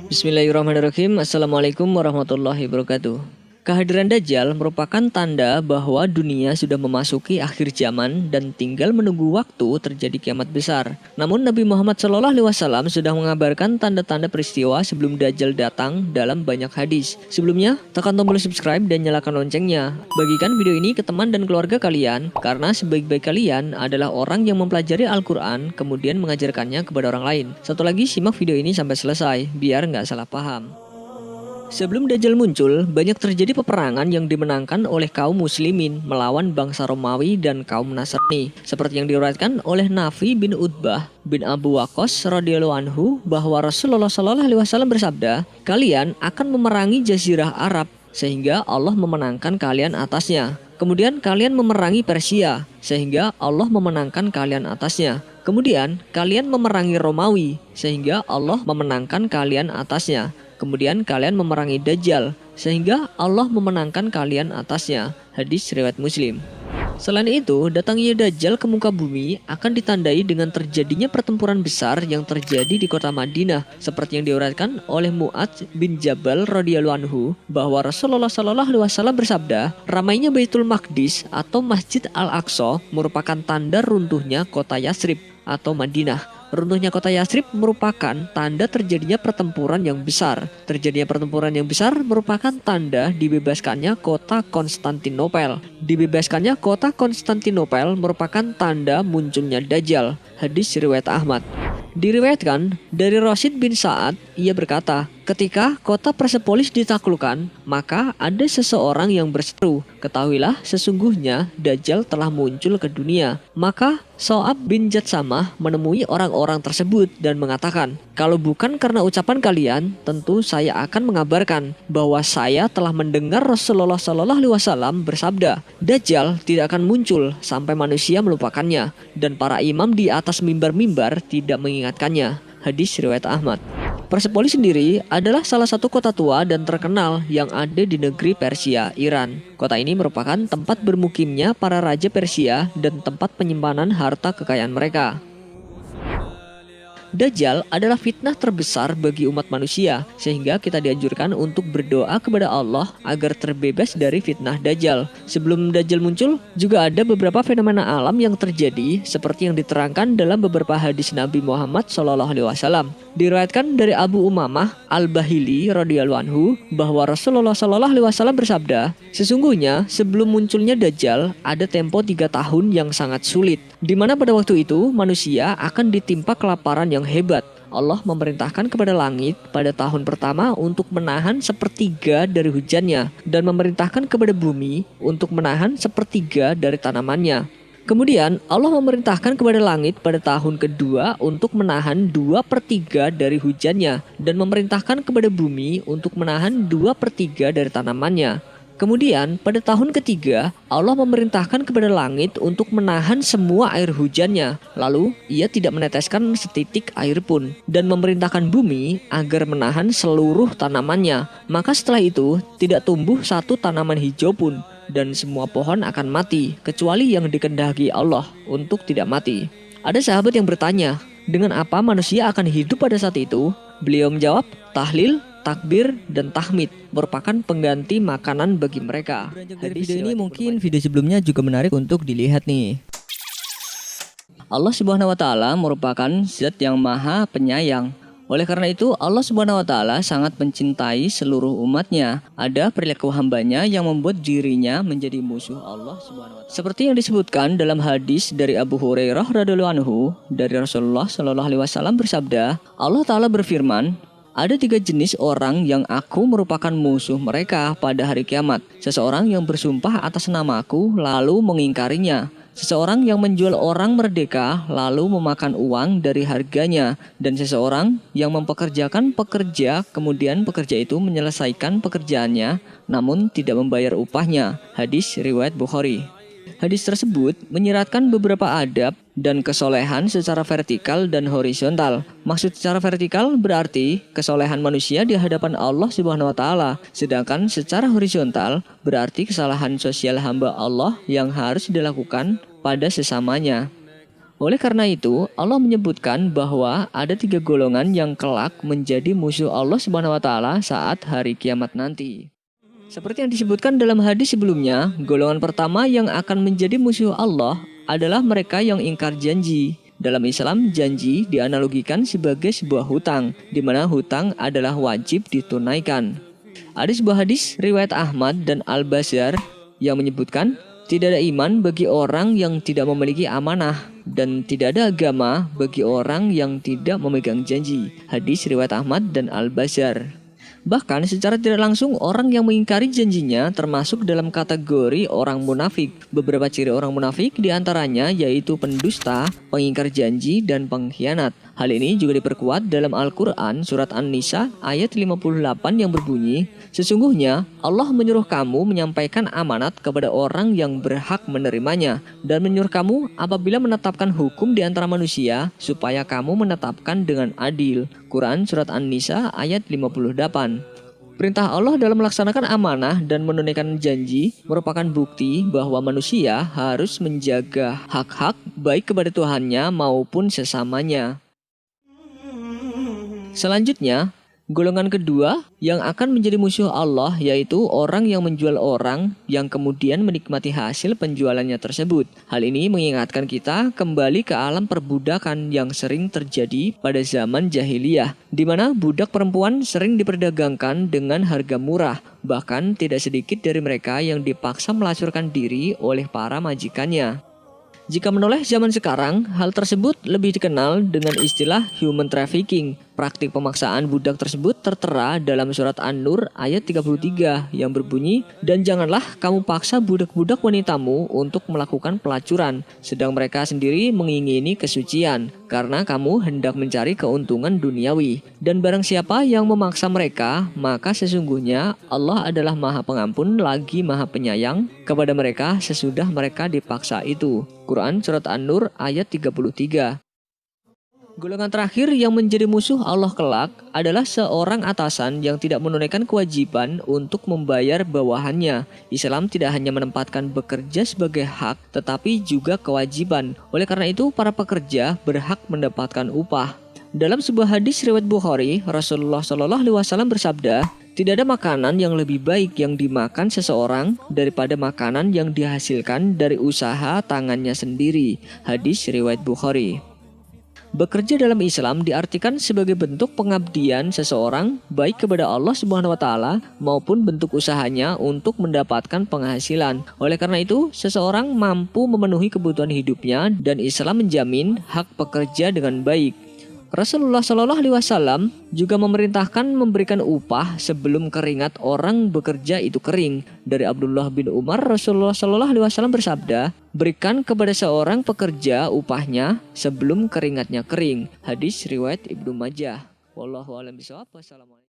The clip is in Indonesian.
Bismillahirrahmanirrahim. Assalamualaikum warahmatullahi wabarakatuh. Kehadiran Dajjal merupakan tanda bahwa dunia sudah memasuki akhir zaman dan tinggal menunggu waktu terjadi kiamat besar. Namun Nabi Muhammad SAW sudah mengabarkan tanda-tanda peristiwa sebelum Dajjal datang dalam banyak hadis. Sebelumnya, tekan tombol subscribe dan nyalakan loncengnya. Bagikan video ini ke teman dan keluarga kalian, karena sebaik-baik kalian adalah orang yang mempelajari Al-Quran kemudian mengajarkannya kepada orang lain. Satu lagi, simak video ini sampai selesai, biar nggak salah paham. Sebelum Dajjal muncul, banyak terjadi peperangan yang dimenangkan oleh kaum muslimin melawan bangsa Romawi dan kaum Nasrani. Seperti yang diriwayatkan oleh Nafi bin Utbah bin Abu Waqqas radhiyallahu anhu bahwa Rasulullah SAW bersabda, "Kalian akan memerangi jazirah Arab sehingga Allah memenangkan kalian atasnya. Kemudian kalian memerangi Persia sehingga Allah memenangkan kalian atasnya. Kemudian kalian memerangi Romawi sehingga Allah memenangkan kalian atasnya. Kemudian kalian memerangi Dajjal sehingga Allah memenangkan kalian atasnya." Hadis riwayat Muslim. Selain itu, datangnya Dajjal ke muka bumi akan ditandai dengan terjadinya pertempuran besar yang terjadi di kota Madinah, seperti yang diriwayatkan oleh Mu'adz bin Jabal radhiyallahu anhu bahwa Rasulullah SAW bersabda, "Ramainya Baitul Maqdis atau Masjid Al-Aqsa merupakan tanda runtuhnya kota Yatsrib atau Madinah." Runtuhnya kota Yatsrib merupakan tanda terjadinya pertempuran yang besar. Terjadinya pertempuran yang besar merupakan tanda dibebaskannya kota Konstantinopel. Dibebaskannya kota Konstantinopel merupakan tanda munculnya Dajjal. Hadis riwayat Ahmad. Diriwayatkan dari Rasyid bin Sa'ad, ia berkata, "Ketika kota Persepolis ditaklukkan, maka ada seseorang yang berseru, 'Ketahuilah sesungguhnya Dajjal telah muncul ke dunia.' Maka So'ab bin Jatsamah menemui orang-orang tersebut dan mengatakan, 'Kalau bukan karena ucapan kalian, tentu saya akan mengabarkan bahwa saya telah mendengar Rasulullah SAW bersabda, Dajjal tidak akan muncul sampai manusia melupakannya, dan para imam di atas mimbar-mimbar tidak mengingatkannya.' Hadis riwayat Ahmad. Persepolis sendiri adalah salah satu kota tua dan terkenal yang ada di negeri Persia, Iran. Kota ini merupakan tempat bermukimnya para raja Persia dan tempat penyimpanan harta kekayaan mereka. Dajjal adalah fitnah terbesar bagi umat manusia, sehingga kita dianjurkan untuk berdoa kepada Allah agar terbebas dari fitnah Dajjal. Sebelum Dajjal muncul, juga ada beberapa fenomena alam yang terjadi seperti yang diterangkan dalam beberapa hadis Nabi Muhammad SAW. Diriwayatkan dari Abu Umamah Al-Bahili radhiyallahu anhu bahwa Rasulullah SAW bersabda, "Sesungguhnya sebelum munculnya Dajjal ada tempo 3 tahun yang sangat sulit, di mana pada waktu itu manusia akan ditimpa kelaparan yang hebat. Allah memerintahkan kepada langit pada tahun pertama untuk menahan sepertiga dari hujannya, dan memerintahkan kepada bumi untuk menahan sepertiga dari tanamannya. Kemudian Allah memerintahkan kepada langit pada tahun kedua untuk menahan 2/3 dari hujannya, dan memerintahkan kepada bumi untuk menahan 2/3 dari tanamannya. Kemudian pada tahun ketiga Allah memerintahkan kepada langit untuk menahan semua air hujannya, lalu ia tidak meneteskan setitik air pun, dan memerintahkan bumi agar menahan seluruh tanamannya. Maka setelah itu tidak tumbuh satu tanaman hijau pun, dan semua pohon akan mati kecuali yang dikehendaki Allah untuk tidak mati." Ada sahabat yang bertanya, dengan apa manusia akan hidup pada saat itu? Beliau menjawab, tahlil, takbir, dan tahmid merupakan pengganti makanan bagi mereka. Dari video ini mungkin video sebelumnya juga menarik untuk dilihat nih. Allah Subhanahu wa Ta'ala merupakan zat yang maha penyayang. Oleh karena itu Allah Subhanahu wa Ta'ala sangat mencintai seluruh umatnya. Ada perilaku hambanya yang membuat dirinya menjadi musuh Allah Subhanahu wa Ta'ala. Seperti yang disebutkan dalam hadis dari Abu Hurairah radhiyallahu anhu dari Rasulullah SAW bersabda, Allah Ta'ala berfirman, "Ada 3 jenis orang yang aku merupakan musuh mereka pada hari kiamat. Seseorang yang bersumpah atas namaku lalu mengingkarinya. Seseorang yang menjual orang merdeka lalu memakan uang dari harganya. Dan seseorang yang mempekerjakan pekerja kemudian pekerja itu menyelesaikan pekerjaannya namun tidak membayar upahnya." Hadis riwayat Bukhari. Hadis tersebut menyiratkan beberapa adab dan kesolehan secara vertikal dan horizontal. Maksud secara vertikal berarti kesolehan manusia di hadapan Allah Subhanahu wa Ta'ala, sedangkan secara horizontal berarti kesalahan sosial hamba Allah yang harus dilakukan pada sesamanya. Oleh karena itu, Allah menyebutkan bahwa ada 3 golongan yang kelak menjadi musuh Allah Subhanahu wa taala saat hari kiamat nanti. Seperti yang disebutkan dalam hadis sebelumnya, golongan pertama yang akan menjadi musuh Allah adalah mereka yang ingkar janji. Dalam Islam, janji dianalogikan sebagai sebuah hutang, di mana hutang adalah wajib ditunaikan. Ada sebuah hadis riwayat Ahmad dan Al-Bazzar yang menyebutkan, tidak ada iman bagi orang yang tidak memiliki amanah, dan tidak ada agama bagi orang yang tidak memegang janji. Hadis riwayat Ahmad dan Al-Bazzar. Bahkan secara tidak langsung orang yang mengingkari janjinya termasuk dalam kategori orang munafik. Beberapa ciri orang munafik diantaranya yaitu pendusta, pengingkar janji, dan pengkhianat. Hal ini juga diperkuat dalam Al-Quran surat An-Nisa ayat 58 yang berbunyi, sesungguhnya Allah menyuruh kamu menyampaikan amanat kepada orang yang berhak menerimanya, dan menyuruh kamu apabila menetapkan hukum di antara manusia supaya kamu menetapkan dengan adil. Quran surat An-Nisa ayat 58. Perintah Allah dalam melaksanakan amanah dan menunaikan janji merupakan bukti bahwa manusia harus menjaga hak-hak baik kepada Tuhannya maupun sesamanya. Selanjutnya, golongan kedua yang akan menjadi musuh Allah yaitu orang yang menjual orang yang kemudian menikmati hasil penjualannya tersebut. Hal ini mengingatkan kita kembali ke alam perbudakan yang sering terjadi pada zaman jahiliyah, di mana budak perempuan sering diperdagangkan dengan harga murah. Bahkan tidak sedikit dari mereka yang dipaksa melacurkan diri oleh para majikannya. Jika menoleh zaman sekarang, hal tersebut lebih dikenal dengan istilah human trafficking. Praktik pemaksaan budak tersebut tertera dalam surat An-Nur ayat 33 yang berbunyi, dan janganlah kamu paksa budak-budak wanitamu untuk melakukan pelacuran, sedang mereka sendiri mengingini kesucian, karena kamu hendak mencari keuntungan duniawi. Dan barang siapa yang memaksa mereka, maka sesungguhnya Allah adalah Maha Pengampun lagi Maha Penyayang kepada mereka sesudah mereka dipaksa itu. Quran surat An-Nur ayat 33. Golongan terakhir yang menjadi musuh Allah kelak adalah seorang atasan yang tidak menunaikan kewajiban untuk membayar bawahannya. Islam tidak hanya menempatkan bekerja sebagai hak, tetapi juga kewajiban. Oleh karena itu, para pekerja berhak mendapatkan upah. Dalam sebuah hadis riwayat Bukhari, Rasulullah SAW bersabda, tidak ada makanan yang lebih baik yang dimakan seseorang daripada makanan yang dihasilkan dari usaha tangannya sendiri. Hadis riwayat Bukhari. Bekerja dalam Islam diartikan sebagai bentuk pengabdian seseorang baik kepada Allah Subhanahu wa taala maupun bentuk usahanya untuk mendapatkan penghasilan. Oleh karena itu, seseorang mampu memenuhi kebutuhan hidupnya dan Islam menjamin hak pekerja dengan baik. Rasulullah SAW juga memerintahkan memberikan upah sebelum keringat orang bekerja itu kering. Dari Abdullah bin Umar, Rasulullah SAW bersabda, berikan kepada seorang pekerja upahnya sebelum keringatnya kering. Hadis riwayat Ibnu Majah. Wallahu a'lam bishawab. Wassalamualaikum.